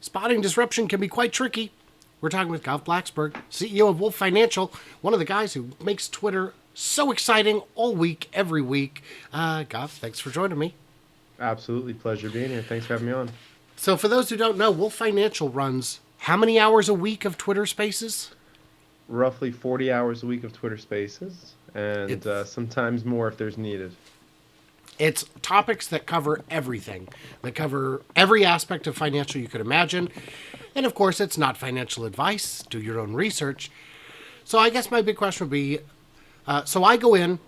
Spotting disruption can be quite tricky. We're talking with Gav Blaxberg, CEO of Wolf Financial, one of the guys who makes Twitter so exciting all week, every week. Gav, thanks for joining me. Absolutely. Pleasure being here. Thanks for having me on. So, for those who don't know, Wolf Financial runs how many hours a week of Twitter Spaces? Roughly 40 hours a week of Twitter Spaces, and It's sometimes more if there's needed. it's topics that cover everything, that cover every aspect of financial you could imagine. And of course, it's not financial advice. Do your own research. So, I guess my big question would be so I go in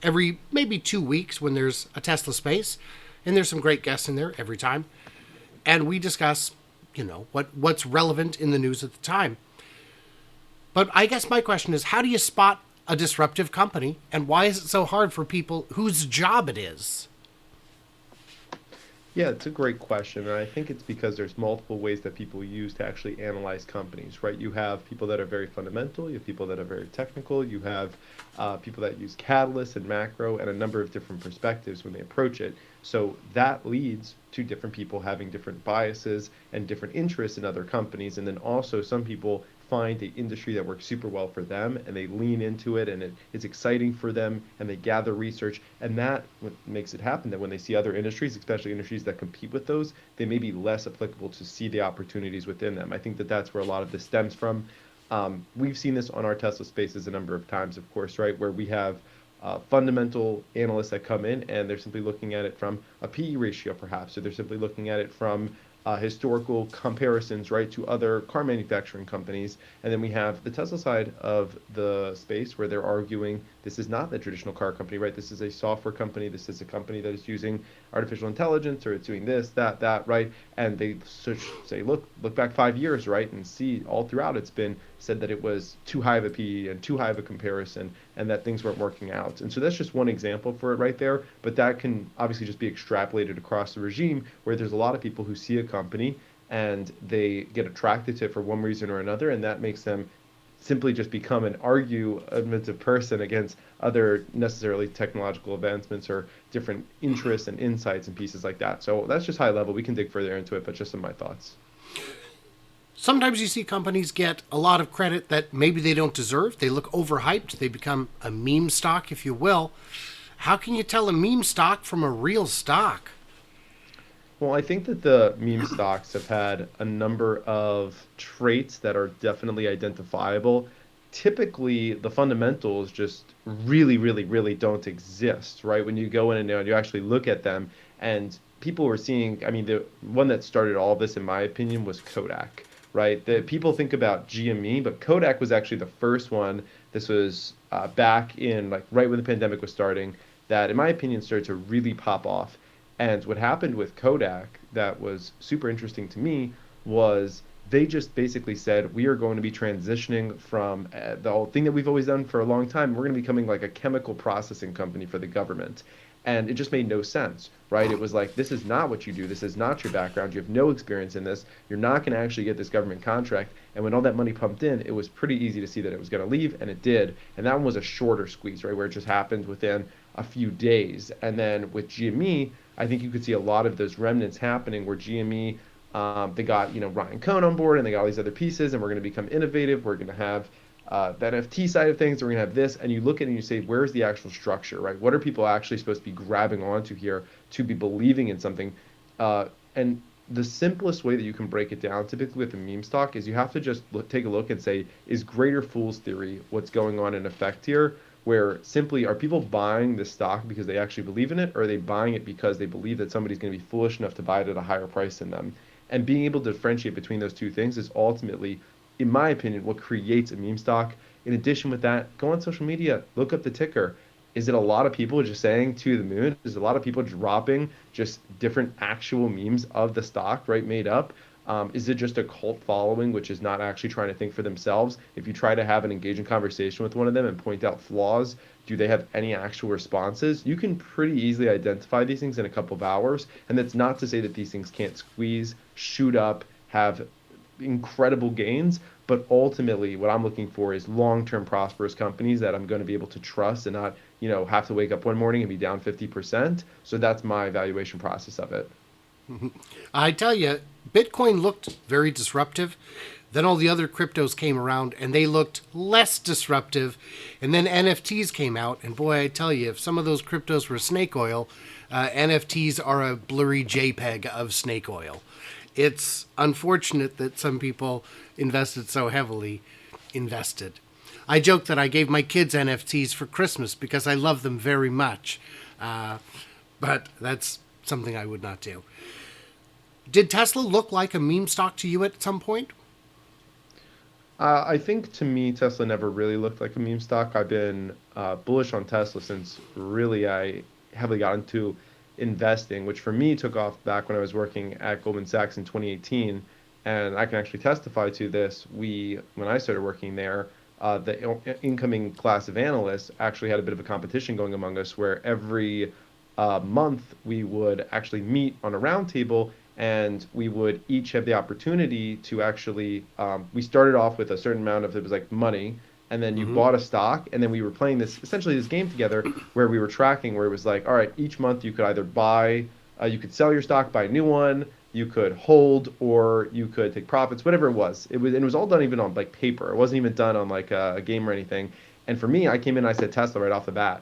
every maybe 2 weeks when there's a Tesla space, and there's some great guests in there every time, and we discuss, what's relevant in the news at the time. But I guess my question is, how do you spot a disruptive company, and why is it so hard for people whose job it is? Yeah, it's a great question, and I think it's because there's multiple ways that people use to actually analyze companies, right? You have people that are very fundamental, you have people that are very technical, you have people that use catalysts and macro and a number of different perspectives when they approach it. So that leads to different people having different biases and different interests in other companies, and then also some people find the industry that works super well for them and they lean into it and it's exciting for them and they gather research and that what makes it happen that when they see other industries, especially industries that compete with those, they may be less applicable to see the opportunities within them. I think that that's where a lot of this stems from. We've seen this on our Tesla spaces a number of times, of course, right, where we have fundamental analysts that come in and they're simply looking at it from a PE ratio, perhaps, or they're simply looking at it from historical comparisons, right, to other car manufacturing companies. And then we have the Tesla side of the space where they're arguing this is not the traditional car company, right? This is a software company. This is a company that is using artificial intelligence or it's doing this, that, right? And they say, look back 5 years, right? And see all throughout it's been said that it was too high of a PE and too high of a comparison and that things weren't working out. And so that's just one example for it right there. But that can obviously just be extrapolated across the regime where there's a lot of people who see a company and they get attracted to it for one reason or another. And that makes them simply just become an argumentative person against other necessarily technological advancements or different interests and insights and pieces like that. So that's just high level. We can dig further into it, but just some of my thoughts. Sometimes you see companies get a lot of credit that maybe they don't deserve. They look overhyped. They become a meme stock, if you will. How can you tell a meme stock from a real stock? Well, I think that the meme stocks have had a number of traits that are definitely identifiable. Typically, the fundamentals just really, really, really don't exist, right? When you go in and you actually look at them, and people were seeing, I mean, the one that started all of this, in my opinion, was Kodak, right? The people think about GME, but Kodak was actually the first one. This was back in like right when the pandemic was starting, that, in my opinion, started to really pop off. And what happened with Kodak that was super interesting to me was they just basically said, we are going to be transitioning from the whole thing that we've always done for a long time. We're going to be becoming like a chemical processing company for the government. And it just made no sense, right? It was like, this is not what you do. This is not your background. You have no experience in this. You're not going to actually get this government contract. And when all that money pumped in, it was pretty easy to see that it was going to leave, and it did. And that one was a shorter squeeze, right, where it just happened within a few days. And then with GME, I think you could see a lot of those remnants happening where GME, they got Ryan Cohn on board and they got all these other pieces and we're going to become innovative. We're going to have the NFT side of things. We're going to have this, and you look at it and you say, where's the actual structure, right? What are people actually supposed to be grabbing onto here to be believing in something? And the simplest way that you can break it down, typically with a meme stock, is you have to just take a look and say, is greater fool's theory what's going on in effect here? Where simply are people buying the stock because they actually believe in it, or are they buying it because they believe that somebody's going to be foolish enough to buy it at a higher price than them? And being able to differentiate between those two things is ultimately, in my opinion, what creates a meme stock. In addition with that, go on social media, look up the ticker. Is it a lot of people just saying to the moon? Is it a lot of people dropping just different actual memes of the stock, right, made up? Is it just a cult following, which is not actually trying to think for themselves? If you try to have an engaging conversation with one of them and point out flaws, do they have any actual responses? You can pretty easily identify these things in a couple of hours. And that's not to say that these things can't squeeze, shoot up, have incredible gains. But ultimately, what I'm looking for is long-term prosperous companies that I'm going to be able to trust and not, have to wake up one morning and be down 50%. So that's my evaluation process of it. I tell you, Bitcoin looked very disruptive. Then all the other cryptos came around and they looked less disruptive. And then NFTs came out. And boy, I tell you, if some of those cryptos were snake oil, NFTs are a blurry JPEG of snake oil. It's unfortunate that some people invested so heavily. Invested. I joke that I gave my kids NFTs for Christmas because I love them very much. But that's something I would not do. Did Tesla look like a meme stock to you at some point? I think to me, Tesla never really looked like a meme stock. I've been bullish on Tesla since really I heavily got into investing, which for me took off back when I was working at Goldman Sachs in 2018. And I can actually testify to this. When I started working there, the incoming class of analysts actually had a bit of a competition going among us where every month we would actually meet on a round table and we would each have the opportunity to actually we started off with a certain amount of it was like money, and then you bought a stock, and then we were playing this essentially this game together where we were tracking where it was like, all right, each month you could either buy you could sell your stock, buy a new one, you could hold, or you could take profits, whatever it was. It was all done even on like paper. It wasn't even done on like a game or anything. And for me, I came in and I said Tesla right off the bat,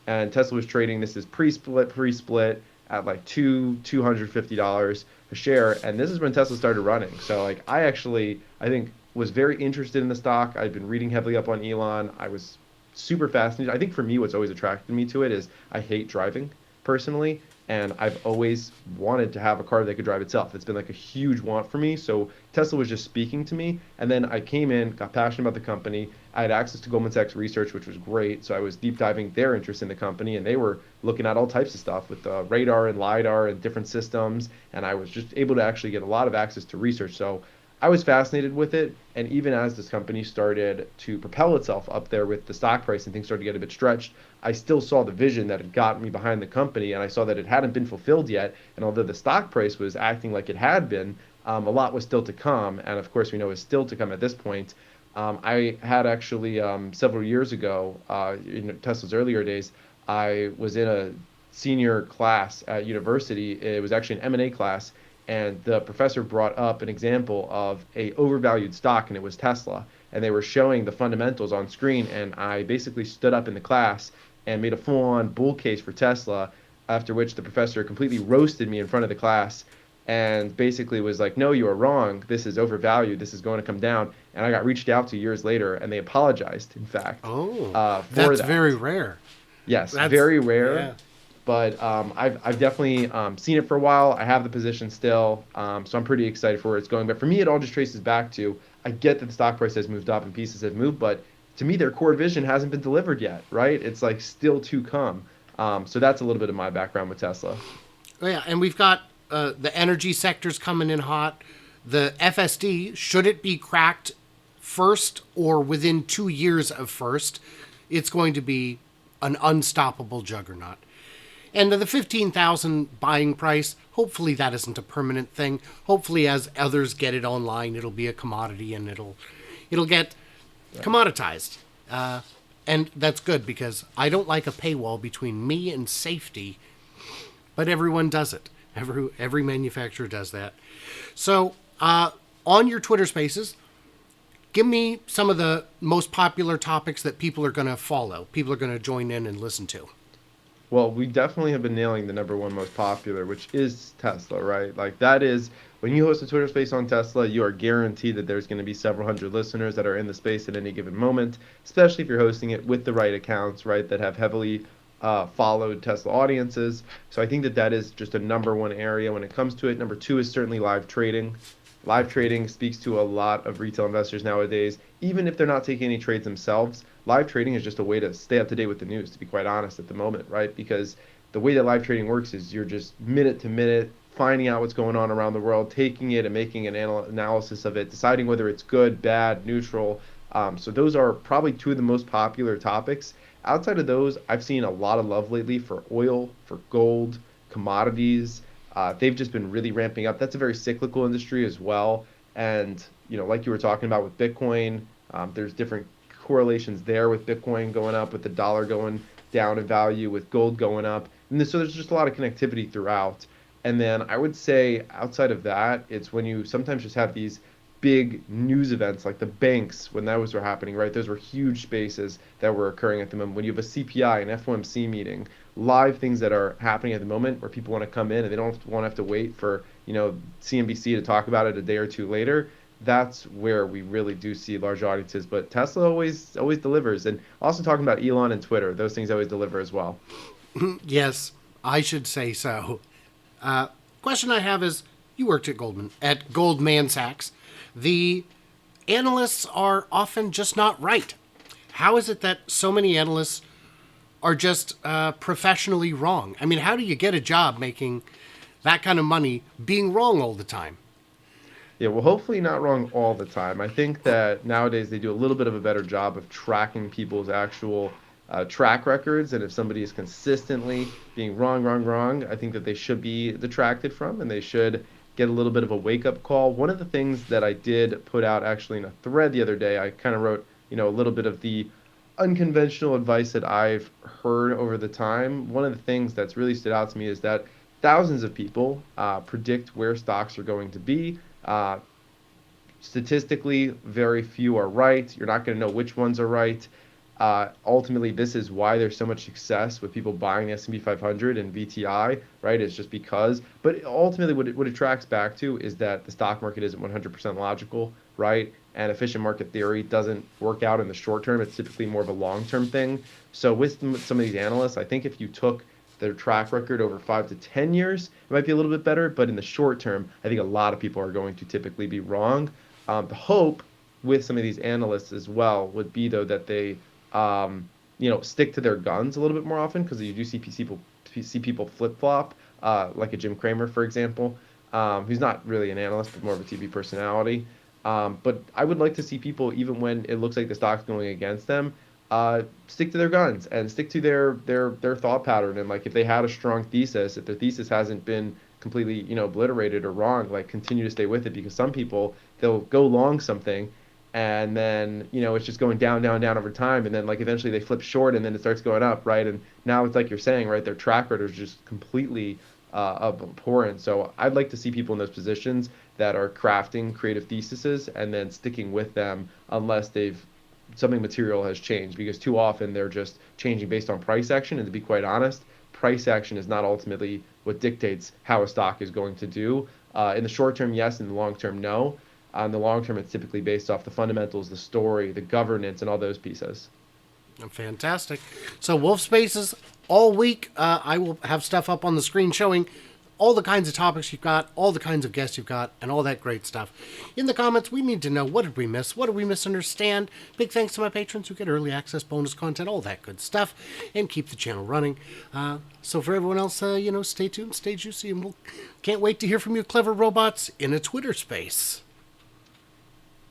and Tesla was trading. This is pre-split at like $250 a share, and this is when Tesla started running. So like I think was very interested in the stock. I've been reading heavily up on Elon. I was super fascinated. I think for me, what's always attracted me to it is I hate driving personally, and I've always wanted to have a car that could drive itself. It's been like a huge want for me. So Tesla was just speaking to me, and then I came in, got passionate about the company. I had access to Goldman Sachs research, which was great. So I was deep diving their interest in the company, and they were looking at all types of stuff with radar and lidar and different systems, and I was just able to actually get a lot of access to research. So I was fascinated with it, and even as this company started to propel itself up there with the stock price and things started to get a bit stretched, I still saw the vision that had gotten me behind the company, and I saw that it hadn't been fulfilled yet. And although the stock price was acting like it had been, a lot was still to come, and of course we know is still to come at this point. I had actually several years ago, in Tesla's earlier days, I was in a senior class at university. It was actually an M&A class, and the professor brought up an example of a overvalued stock, and it was Tesla. And they were showing the fundamentals on screen, and I basically stood up in the class and made a full-on bull case for Tesla, after which the professor completely roasted me in front of the class and basically was like, no, you are wrong. This is overvalued. This is going to come down. And I got reached out to years later, and they apologized, in fact, Oh, for that's that. very rare. Yes, That's, very rare, yeah. but I've definitely seen it for a while. I have the position still, so I'm pretty excited for where it's going. But for me, it all just traces back to I get that the stock price has moved up and pieces have moved, but to me, their core vision hasn't been delivered yet, right? It's like still to come. So that's a little bit of my background with Tesla. Oh, yeah, and we've got the energy sectors coming in hot. The FSD, should it be cracked first or within 2 years of first, it's going to be an unstoppable juggernaut. And the 15,000 buying price, hopefully that isn't a permanent thing. Hopefully as others get it online, it'll be a commodity and it'll get commoditized. And that's good because I don't like a paywall between me and safety, but everyone does it. Every manufacturer does that. So, on your Twitter Spaces, give me some of the most popular topics that people are going to follow. People are going to join in and listen to. Well, we definitely have been nailing the number one most popular, which is Tesla, right? Like that is when you host a Twitter space on Tesla, you are guaranteed that there's going to be several hundred listeners that are in the space at any given moment, especially if you're hosting it with the right accounts, right, that have heavily followed Tesla audiences. So I think that that is just a number one area when it comes to it. Number two is certainly live trading. Live trading speaks to a lot of retail investors nowadays, even if they're not taking any trades themselves. Live trading is just a way to stay up to date with the news, to be quite honest, at the moment, right? Because the way that live trading works is you're just minute to minute finding out what's going on around the world, taking it and making an analysis of it, deciding whether it's good, bad, neutral. So those are probably two of the most popular topics. Outside of those, I've seen a lot of love lately for oil, for gold, commodities. They've just been really ramping up. That's a very cyclical industry as well. And, like you were talking about with Bitcoin, there's different correlations there with Bitcoin going up, with the dollar going down in value, with gold going up. And so there's just a lot of connectivity throughout. And then I would say outside of that, it's when you sometimes just have these big news events like the banks when those were happening, right? Those were huge spaces that were occurring at the moment. When you have a CPI, an FOMC meeting, live things that are happening at the moment where people want to come in and they don't want to have to wait for, CNBC to talk about it a day or two later. That's where we really do see large audiences. But Tesla always delivers. And also talking about Elon and Twitter, those things always deliver as well. Yes, I should say so. Question I have is, you worked at Goldman Sachs. The analysts are often just not right. How is it that so many analysts are just professionally wrong? I mean, how do you get a job making that kind of money being wrong all the time? Yeah, well, hopefully not wrong all the time. I think that nowadays they do a little bit of a better job of tracking people's actual track records. And if somebody is consistently being wrong, wrong, wrong, I think that they should be detracted from and they should get a little bit of a wake-up call. One of the things that I did put out actually in a thread the other day, I kind of wrote, a little bit of the unconventional advice that I've heard over the time. One of the things that's really stood out to me is that thousands of people predict where stocks are going to be. Uh, Statistically, very few are right. You're not going to know which ones are right. Ultimately, this is why there's so much success with people buying the S&P 500 and VTI, right? It's just because. But ultimately, what it tracks back to is that the stock market isn't 100% logical, right? And efficient market theory doesn't work out in the short term. It's typically more of a long-term thing. So with some of these analysts, I think if you took their track record over 5 to 10 years, it might be a little bit better. But in the short term, I think a lot of people are going to typically be wrong. The hope with some of these analysts as well would be though that they stick to their guns a little bit more often because you do see people flip flop, like a Jim Cramer, for example, who's not really an analyst but more of a TV personality. But I would like to see people, even when it looks like the stock's going against them, stick to their guns and stick to their thought pattern. And like if they had a strong thesis, if their thesis hasn't been completely obliterated or wrong, like continue to stay with it because some people they'll go long something and then it's just going down down down over time and then like eventually they flip short and then it starts going up, right? And now it's like you're saying, right, their track record is just completely abhorrent. So I'd like to see people in those positions that are crafting creative theses and then sticking with them unless they've something material has changed, because too often they're just changing based on price action. And to be quite honest, price action is not ultimately what dictates how a stock is going to do. In the short term, yes. In the long term, no. In the long term, it's typically based off the fundamentals, the story, the governance, and all those pieces. Fantastic. So Wolf Spaces all week. I will have stuff up on the screen showing all the kinds of topics you've got, all the kinds of guests you've got, and all that great stuff. In the comments, we need to know, what did we miss? What did we misunderstand? Big thanks to my patrons who get early access, bonus content, all that good stuff, and keep the channel running. So for everyone else, stay tuned, stay juicy, and can't wait to hear from you clever robots in a Twitter space.